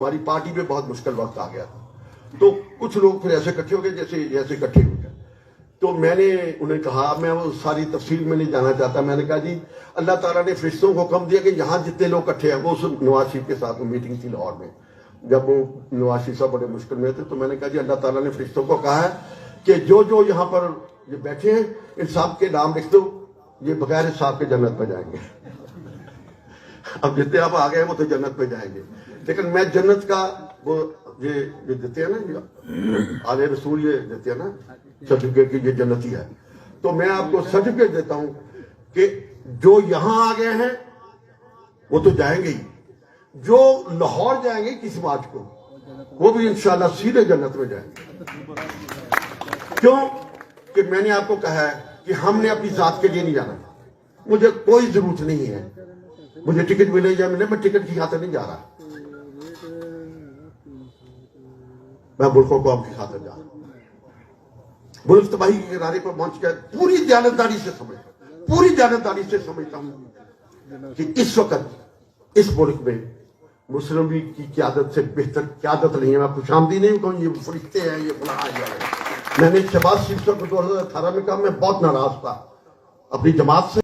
हमारी पार्टी में बहुत मुश्किल वक्त आ गया था, तो कुछ लोग फिर ऐसे इकट्ठे हो गए जैसे इकट्ठे हो गए। तो मैंने उन्हें कहा, मैं वो सारी तफसील में नहीं जाना चाहता, मैंने कहा जी अल्लाह ताला ने फरिश्तों को हुक्म दिया कि यहाँ जितने लोग इकट्ठे हैं, वो उस नवाज शरीफ के साथ मीटिंग थी लाहौर में, जब वो नवाज शरीफ साहब बड़े मुश्किल में थे, तो मैंने कहा जी अल्लाह ताला ने फरिश्तों को कहा है कि जो जो यहाँ पर ये बैठे हैं इन साहब के नाम लिख दो, ये बगैर इस साहब के जन्नत में जाएंगे। अब जितने आप आ गए वो तो जन्नत में जाएंगे, लेकिन मैं जन्नत का वो ये देते हैं ना, आले रसूल ये देते हैं ना सर्टिफिकेट की, ये जन्नती है, तो मैं आपको सर्टिफिकेट देता हूं कि जो यहां आ गए हैं वो तो जाएंगे ही, जो लाहौर जाएंगे किस मार्च को, वो भी इंशाल्लाह सीधे जन्नत में जाएंगे। क्यों कि मैंने आपको कहा है कि हमने अपनी जात के लिए नहीं जाना, मुझे कोई जरूरत नहीं है, मुझे टिकट मिले या मिले, मैं टिकट की खातिर नहीं जा रहा, मैं मुल्क कौम की खातिर जा रहा हूं। मुल्क तबाही के किनारे पर पहुंच गया, पूरी जानदारी से समझता हूं कि इस वक्त इस मुल्क में मुस्लिम लीग की क़यादत से बेहतर क़यादत नहीं है। मैं खुशामदी नहीं कहूँ ये फरिश्ते हैं, ये फलां है। मैंने शहबाज शरीफ साहब को 2018 में कहा, मैं बहुत नाराज था अपनी जमात से।